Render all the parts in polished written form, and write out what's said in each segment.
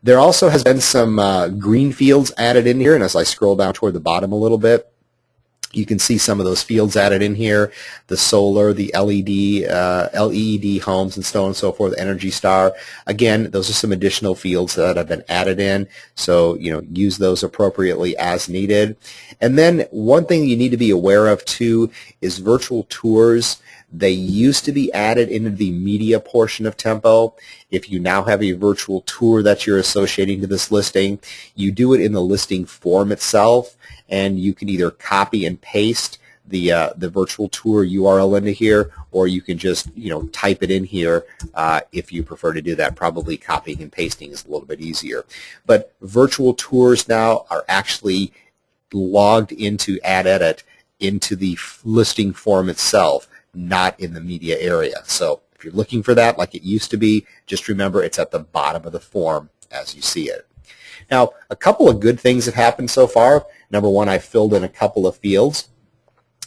There also has been some green fields added in here, and as I scroll down toward the bottom a little bit, you can see some of those fields added in here, the solar, the LED homes, and so on and so forth, Energy Star. Again, those are some additional fields that have been added in, so use those appropriately as needed. And then one thing you need to be aware of too is virtual tours. They used to be added into the media portion of Tempo. If you now have a virtual tour that you're associating to this listing, you do it in the listing form itself, and you can either copy and paste the virtual tour URL into here, or you can just type it in here if you prefer to do that. Probably copying and pasting is a little bit easier. But virtual tours now are actually logged into AdEdit into the listing form itself, not in the media area. So if you're looking for that like it used to be, just remember it's at the bottom of the form as you see it. Now, a couple of good things have happened so far. Number one, I filled in a couple of fields,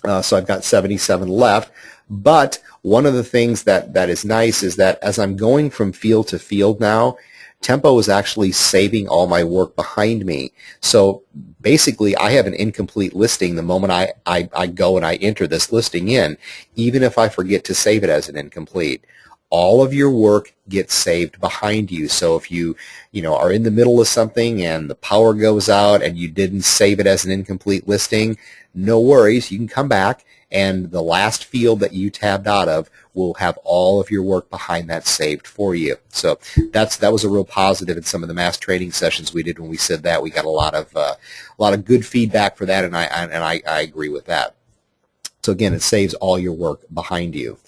so I've got 77 left. But one of the things that is nice is that as I'm going from field to field now, Tempo is actually saving all my work behind me. So basically, I have an incomplete listing the moment I go and I enter this listing in, even if I forget to save it as an incomplete. All of your work gets saved behind you. So if you are in the middle of something and the power goes out and you didn't save it as an incomplete listing, no worries. You can come back and the last field that you tabbed out of will have all of your work behind that saved for you. So that was a real positive in some of the mass training sessions we did when we said that. We got a lot of good feedback for that, and I agree with that. So again, it saves all your work behind you.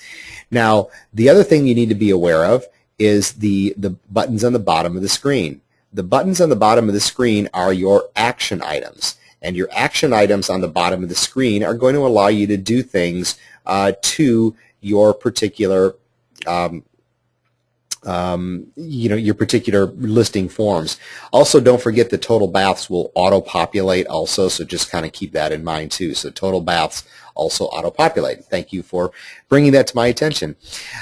Now, the other thing you need to be aware of is the buttons on the bottom of the screen. The buttons on the bottom of the screen are your action items. And your action items on the bottom of the screen are going to allow you to do things to your particular your particular listing forms. Also, don't forget the total baths will auto-populate also, so just kind of keep that in mind too. So total baths also auto-populate. Thank you for bringing that to my attention.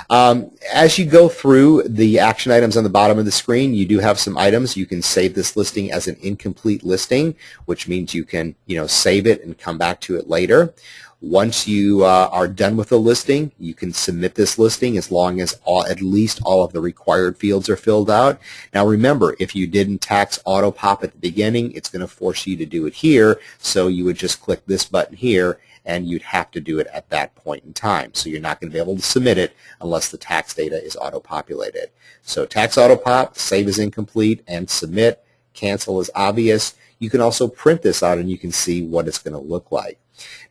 As you go through the action items on the bottom of the screen, you do have some items. You can save this listing as an incomplete listing, which means you can save it and come back to it later. Once you are done with the listing, you can submit this listing as long as at least all of the required fields are filled out. Now remember, if you didn't tax auto pop at the beginning, it's going to force you to do it here, so you would just click this button here and you'd have to do it at that point in time. So you're not going to be able to submit it unless the tax data is auto-populated. So tax auto-pop, save as incomplete, and submit. Cancel is obvious. You can also print this out and you can see what it's going to look like.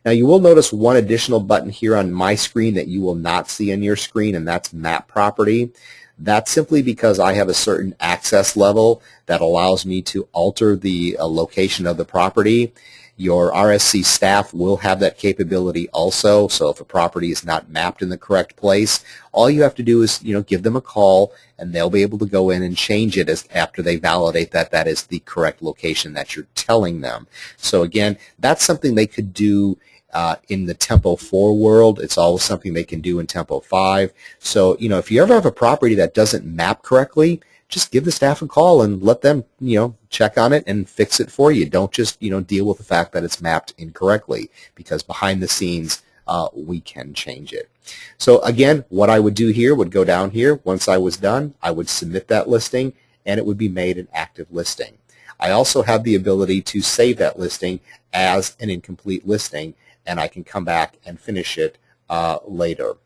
Now you will notice one additional button here on my screen that you will not see on your screen, and that's map property. That's simply because I have a certain access level that allows me to alter the location of the property. Your RSC staff will have that capability also, so if a property is not mapped in the correct place, all you have to do is give them a call and they'll be able to go in and change it after they validate that that is the correct location that you're telling them. So again, that's something they could do in the Tempo 4 world. It's always something they can do in Tempo 5. So if you ever have a property that doesn't map correctly, just give the staff a call and let them, check on it and fix it for you. Don't just, deal with the fact that it's mapped incorrectly, because behind the scenes, we can change it. So again, what I would do here would go down here. Once I was done, I would submit that listing and it would be made an active listing. I also have the ability to save that listing as an incomplete listing, and I can come back and finish it later.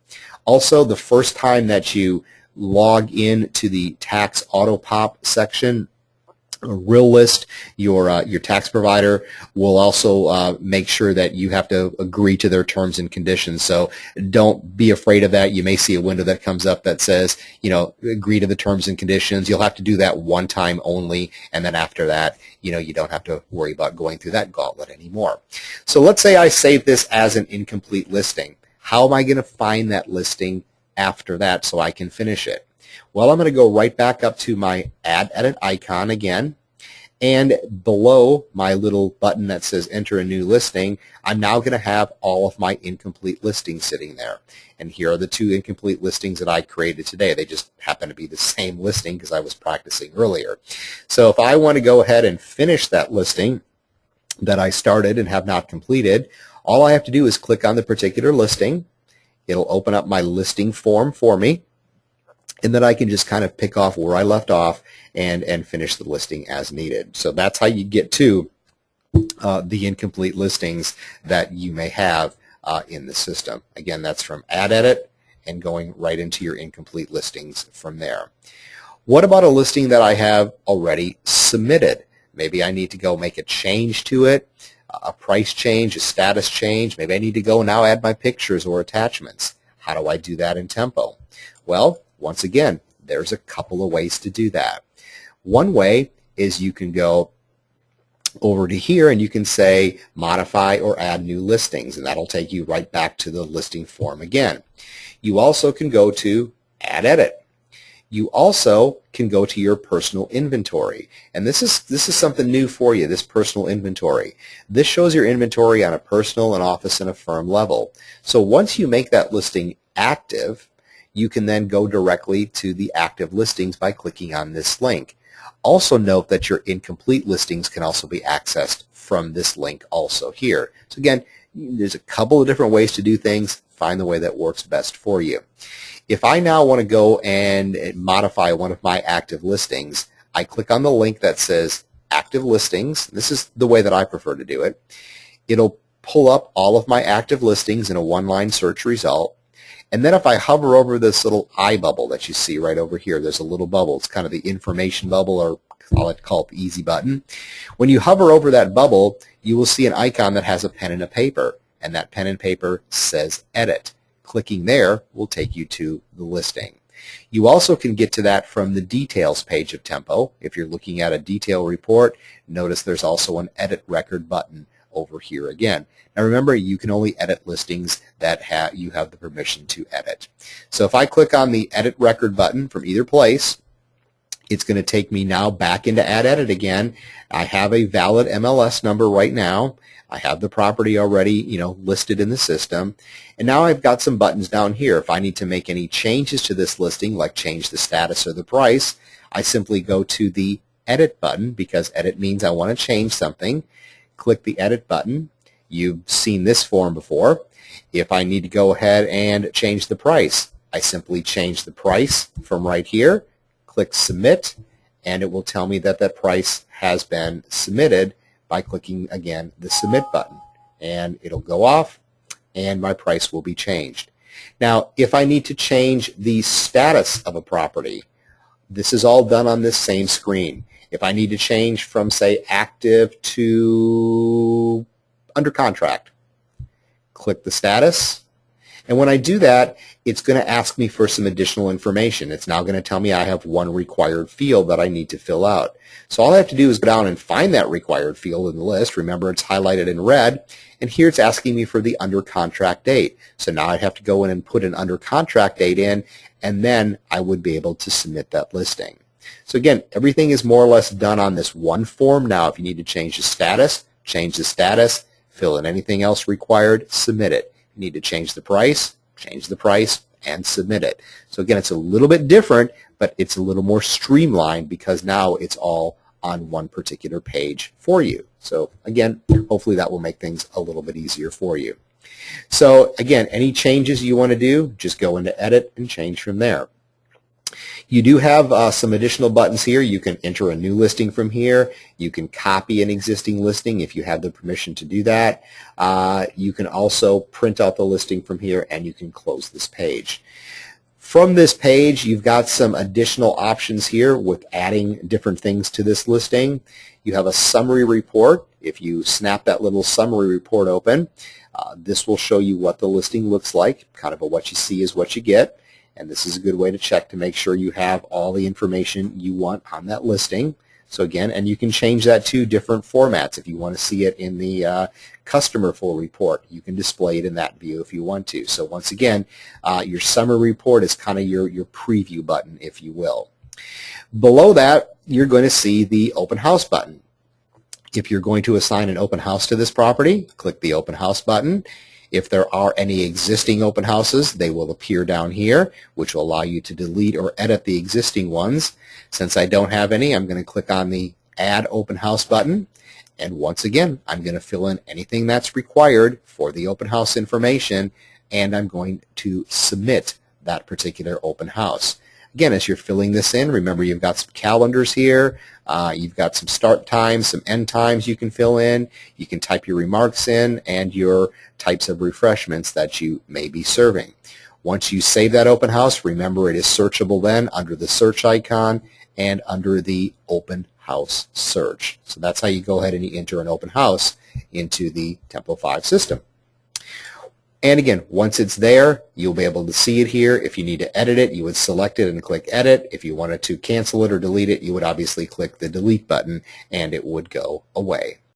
Also, the first time that you log in to the tax auto pop section, Realist, your tax provider will also make sure that you have to agree to their terms and conditions. So don't be afraid of that. You may see a window that comes up that says, agree to the terms and conditions. You'll have to do that one time only, and then after that, you don't have to worry about going through that gauntlet anymore. So let's say I save this as an incomplete listing. How am I going to find that listing after that so I can finish it? Well, I'm going to go right back up to my Add Edit icon again, And below my little button that says enter a new listing, I'm now going to have all of my incomplete listings sitting there. And here are the 2 incomplete listings that I created today. They just happen to be the same listing because I was practicing earlier. So if I want to go ahead and finish that listing that I started and have not completed, all I have to do is click on the particular listing. It'll open up my listing form for me, and then I can just kind of pick off where I left off and finish the listing as needed. So that's how you get to the incomplete listings that you may have in the system. Again, that's from Add Edit and going right into your incomplete listings from there. What about a listing that I have already submitted? Maybe I need to go make a change to it, a price change, a status change. Maybe I need to go now add my pictures or attachments. How do I do that in Tempo? Well, once again, there's a couple of ways to do that. One way is you can go over to here and you can say modify or add new listings, and that'll take you right back to the listing form again. You also can go to Add Edit. You also can go to your personal inventory, and this is something new for you, this personal inventory. This shows your inventory on a personal, an office, and a firm level. So once you make that listing active, you can then go directly to the active listings by clicking on this link. Also note that your incomplete listings can also be accessed from this link also here. So again, there's a couple of different ways to do things. Find the way that works best for you. If I now want to go and modify one of my active listings, I click on the link that says active listings. This is the way that I prefer to do it. It'll pull up all of my active listings in a one-line search result. And then if I hover over this little eye bubble that you see right over here, there's a little bubble. It's kind of the information bubble, or I like to call it the easy button. When you hover over that bubble, you will see an icon that has a pen and a paper, and that pen and paper says Edit. Clicking there will take you to the listing. You also can get to that from the details page of Tempo. If you're looking at a detail report, notice there's also an Edit Record button over here again. Now remember, you can only edit listings that you have the permission to edit. So if I click on the Edit Record button from either place, it's going to take me now back into Add Edit again. I have a valid MLS number right now. I have the property already, listed in the system. And now I've got some buttons down here. If I need to make any changes to this listing, like change the status or the price, I simply go to the Edit button, because edit means I want to change something. Click the Edit button. You've seen this form before. If I need to go ahead and change the price, I simply change the price from right here, click Submit, and it will tell me that that price has been submitted by clicking, again, the Submit button. And it'll go off, and my price will be changed. Now, if I need to change the status of a property, this is all done on this same screen. If I need to change from, say, active to under contract, click the status. And when I do that, it's going to ask me for some additional information. It's now going to tell me I have one required field that I need to fill out. So all I have to do is go down and find that required field in the list. Remember, it's highlighted in red. And here it's asking me for the under contract date. So now I have to go in and put an under contract date in, and then I would be able to submit that listing. So again, everything is more or less done on this one form. Now, if you need to change the status, fill in anything else required, submit it. You need to change the price, and submit it. So again, it's a little bit different, but it's a little more streamlined because now it's all on one particular page for you. So again, hopefully that will make things a little bit easier for you. So again, any changes you want to do, just go into Edit and change from there. You do have some additional buttons here. You can enter a new listing from here. You can copy an existing listing if you have the permission to do that. You can also print out the listing from here, and you can close this page. From this page, you've got some additional options here with adding different things to this listing. You have a summary report. If you snap that little summary report open, this will show you what the listing looks like. Kind of a what you see is what you get. And this is a good way to check to make sure you have all the information you want on that listing. So again, and you can change that to different formats. If you want to see it in the customer full report, you can display it in that view if you want to. So once again, your summary report is kind of your preview button, if you will. Below that, you're going to see the open house button. If you're going to assign an open house to this property, click the open house button. If there are any existing open houses, they will appear down here, which will allow you to delete or edit the existing ones. Since I don't have any, I'm going to click on the Add Open House button. And once again, I'm going to fill in anything that's required for the open house information, and I'm going to submit that particular open house. Again, as you're filling this in, remember you've got some calendars here. You've got some start times, some end times you can fill in. You can type your remarks in and your types of refreshments that you may be serving. Once you save that open house, remember it is searchable then under the search icon and under the open house search. So that's how you go ahead and you enter an open house into the Tempo 5 system. And again, once it's there, you'll be able to see it here. If you need to edit it, you would select it and click Edit. If you wanted to cancel it or delete it, you would obviously click the Delete button and it would go away.